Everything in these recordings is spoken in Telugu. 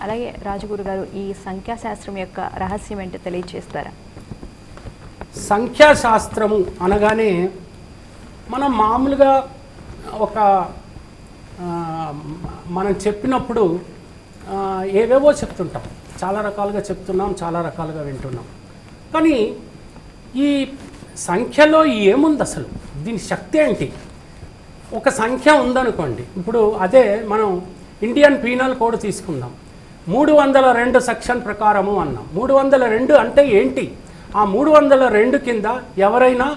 అలాగే రాజగురు గారు ఈ సంఖ్యాశాస్త్రం యొక్క రహస్యం ఏంటో తెలియజేస్తారా? సంఖ్యాశాస్త్రము అనగానే మనం మామూలుగా ఒక మనం చెప్పినప్పుడు ఏవేవో చెప్తుంటాం, చాలా రకాలుగా చెప్తున్నాం, చాలా రకాలుగా వింటున్నాం. కానీ ఈ సంఖ్యలో ఏముంది అసలు? దీని శక్తి ఏంటి? ఒక సంఖ్య ఉందనుకోండి, ఇప్పుడు అదే మనం ఇండియన్ పీనల్ కోడ్ తీసుకుందాం. 302 సెక్షన్ ప్రకారము అన్నాం. 302 అంటే ఏంటి? ఆ 302 కింద ఎవరైనా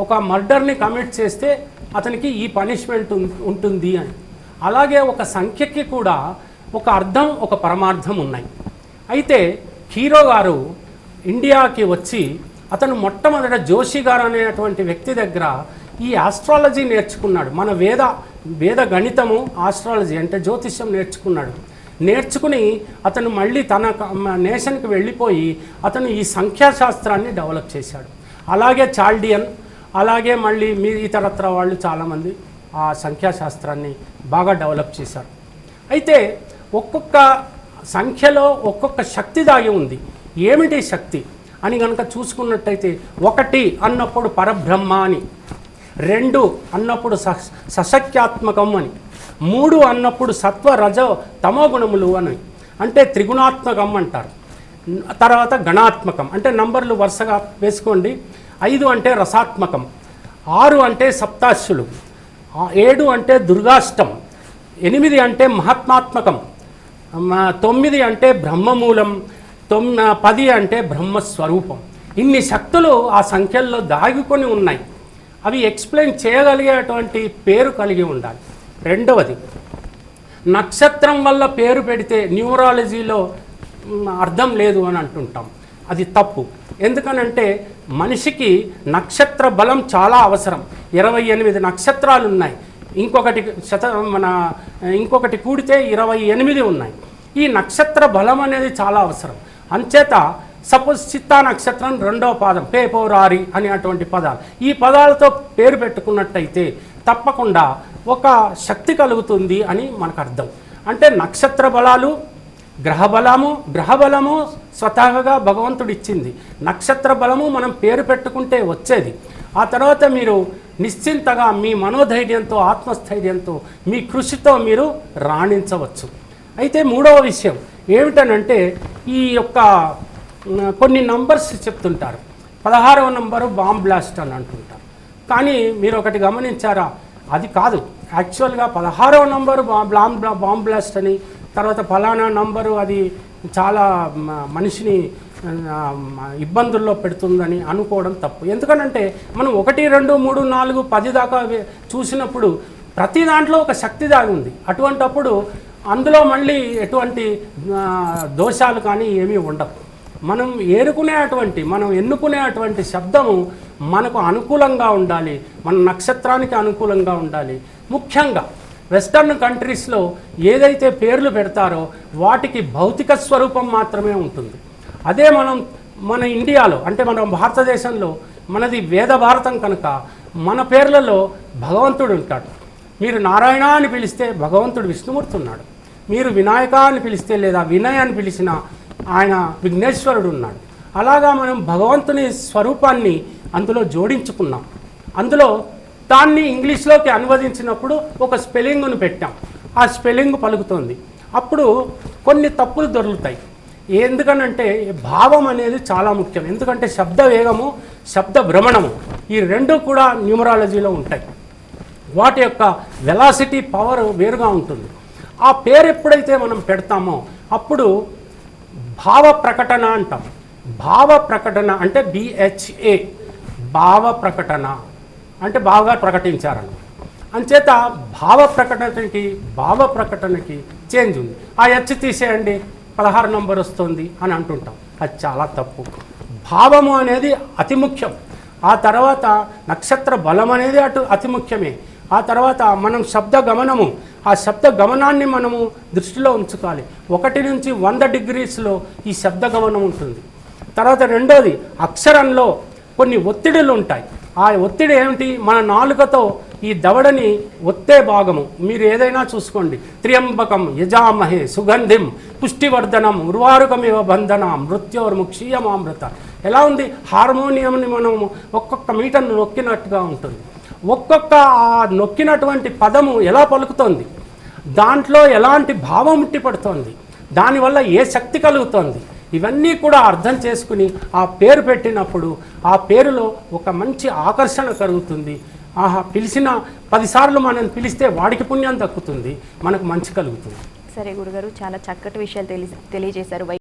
ఒక మర్డర్ని కమిట్ చేస్తే అతనికి ఈ పనిష్మెంట్ ఉంటుంది అని. అలాగే ఒక సంఖ్యకి కూడా ఒక అర్థం, ఒక పరమార్థం ఉన్నాయి. అయితే హీరో గారు ఇండియాకి వచ్చి అతను మొట్టమొదట జోషి గారు అనేటువంటి వ్యక్తి దగ్గర ఈ ఆస్ట్రాలజీ నేర్చుకున్నాడు. మన వేద గణితము, ఆస్ట్రాలజీ అంటే జ్యోతిష్యం నేర్చుకున్నాడు. నేర్చుకుని అతను మళ్ళీ తన నేషన్కి వెళ్ళిపోయి అతను ఈ సంఖ్యాశాస్త్రాన్ని డెవలప్ చేశాడు. అలాగే చాల్డియన్, అలాగే మళ్ళీ ఇతరత్ర వాళ్ళు చాలామంది ఆ సంఖ్యాశాస్త్రాన్ని బాగా డెవలప్ చేశారు. అయితే ఒక్కొక్క సంఖ్యలో ఒక్కొక్క శక్తి దాగి ఉంది. ఏమిటి శక్తి అని కనుక చూసుకున్నట్టయితే, 1 అన్నప్పుడు పరబ్రహ్మ అని, 2 అన్నప్పుడు సశక్యాత్మకం అని, 3 అన్నప్పుడు సత్వ రజ తమో గుణములు అని, అంటే త్రిగుణాత్మకం అంటారు. తర్వాత గణాత్మకం అంటే నంబర్లు వరుసగా వేసుకోండి. 5 అంటే రసాత్మకం, 6 అంటే సప్తాశ్యులు, 7 అంటే దుర్గాష్టం, 8 అంటే మహాత్మాత్మకం, 9 అంటే బ్రహ్మమూలం, 10 అంటే బ్రహ్మస్వరూపం. ఇన్ని శక్తులు ఆ సంఖ్యల్లో దాగుకొని ఉన్నాయి. అవి ఎక్స్ప్లెయిన్ చేయగలిగేటువంటి పేరు కలిగి ఉండాలి. రెండవది, నక్షత్రం వల్ల పేరు పెడితే న్యూమరాలజీలో అర్థం లేదు అని అంటుంటాం. అది తప్పు. ఎందుకనంటే మనిషికి నక్షత్ర బలం చాలా అవసరం. 28 నక్షత్రాలు ఉన్నాయి. ఇంకొకటి కూడితే 28 ఉన్నాయి. ఈ నక్షత్ర బలం అనేది చాలా అవసరం. అంచేత సపోజ్ చిత్తా నక్షత్రం 2వ పాదం, పేపోరారి అనేటువంటి పదాలు, ఈ పదాలతో పేరు పెట్టుకున్నట్టయితే తప్పకుండా ఒక శక్తి కలుగుతుంది అని మనకు అర్థం. అంటే నక్షత్ర బలాలు, గ్రహబలము స్వతహాగా భగవంతుడు ఇచ్చింది. నక్షత్ర బలము మనం పేరు పెట్టుకుంటే వచ్చేది. ఆ తర్వాత మీరు నిశ్చింతగా మీ మనోధైర్యంతో, ఆత్మస్థైర్యంతో, మీ కృషితో మీరు రాణించవచ్చు. అయితే మూడవ విషయం ఏమిటనంటే, ఈ యొక్క కొన్ని నంబర్స్ చెప్తుంటారు. 16వ నంబరు బాంబ్ బ్లాస్ట్ అని అంటుంటారు. కానీ మీరు ఒకటి గమనించారా? అది కాదు. యాక్చువల్గా 16వ నంబరు బాంబ్ బ్లాస్ట్ అని, తర్వాత ఫలానా నంబరు అది చాలా మనిషిని ఇబ్బందుల్లో పెడుతుందని అనుకోవడం తప్పు. ఎందుకనంటే మనం 1, 2, 3, 4, 10 దాకా చూసినప్పుడు ప్రతి దాంట్లో ఒక శక్తి దాగి ఉంది. అటువంటప్పుడు అందులో మళ్ళీ ఎటువంటి దోషాలు కానీ ఏమీ ఉండవు. మనం ఎన్నుకునేటువంటి శబ్దము మనకు అనుకూలంగా ఉండాలి, మన నక్షత్రానికి అనుకూలంగా ఉండాలి. ముఖ్యంగా వెస్టర్న్ కంట్రీస్లో ఏదైతే పేర్లు పెడతారో వాటికి భౌతిక స్వరూపం మాత్రమే ఉంటుంది. అదే మన ఇండియాలో, అంటే మన భారతదేశంలో మనది వేద భారతం కనుక మన పేర్లలో భగవంతుడు ఉంటాడు. మీరు నారాయణ అని పిలిస్తే భగవంతుడు విష్ణుమూర్తి ఉన్నాడు. మీరు వినాయక అని పిలిస్తే లేదా వినయ్ అని పిలిచిన ఆయన విఘ్నేశ్వరుడు ఉన్నాడు. అలాగా మనం భగవంతుని స్వరూపాన్ని అందులో జోడించుకున్నాం. అందులో దాన్ని ఇంగ్లీష్లోకి అనువదించినప్పుడు ఒక స్పెల్లింగ్ను పెట్టాం. ఆ స్పెల్లింగ్ పలుకుతుంది. అప్పుడు కొన్ని తప్పులు దొరుకుతాయి. ఎందుకనంటే భావం అనేది చాలా ముఖ్యం. ఎందుకంటే శబ్ద వేగము, శబ్ద భ్రమణము ఈ రెండు కూడా న్యూమరాలజీలో ఉంటాయి. వాటి యొక్క వెలాసిటీ, పవర్ వేరుగా ఉంటుంది. ఆ పేరు ఎప్పుడైతే మనం పెడతామో అప్పుడు భావ ప్రకటన అంటాం. భావ ప్రకటన అంటే BHA, భావ ప్రకటన అంటే బాగా ప్రకటించారని. అంచేత భావ ప్రకటనకి చేంజ్ ఉంది. ఆ H తీసేయండి 16 నంబర్ వస్తుంది అని అంటుంటాం. అది చాలా తప్పు. భావము అనేది అతి ముఖ్యం. ఆ తర్వాత నక్షత్ర బలం అనేది అతి ముఖ్యమే. ఆ తర్వాత మనం శబ్ద గమనము, ఆ శబ్ద గమనాన్ని మనము దృష్టిలో ఉంచుకోవాలి. 1 నుంచి 100 డిగ్రీస్లో ఈ శబ్ద గమనం ఉంటుంది. తర్వాత రెండోది, అక్షరంలో కొన్ని ఒత్తిడులు ఉంటాయి. ఆ ఒత్తిడి ఏమిటి? మన నాలుకతో ఈ దవడని ఒత్తే భాగము మీరు ఏదైనా చూసుకోండి. త్ర్యంబకం యజామహే సుగంధిం పుష్టివర్ధనం ఉర్వారుకమివ బంధనం మృత్యోర్ముక్షీయమామృత. ఎలా ఉంది? హార్మోనియంని మనం ఒక్కొక్క మీటర్ను నొక్కినట్టుగా ఉంటుంది. ఒక్కొక్క ఆ నొక్కినటువంటి పదము ఎలా పలుకుతోంది, దాంట్లో ఎలాంటి భావం ఉట్టిపడుతోంది, దానివల్ల ఏ శక్తి కలుగుతోంది, ఇవన్నీ కూడా అర్థం చేసుకుని ఆ పేరు పెట్టినప్పుడు ఆ పేరులో ఒక మంచి ఆకర్షణ కలుగుతుంది. ఆహా, పిలిచిన 10 సార్లు మనం పిలిస్తే వాడికి పుణ్యం దక్కుతుంది, మనకు మంచి కలుగుతుంది. సరే గురుగారు, చాలా చక్కటి విషయాలు తెలియజేశారు.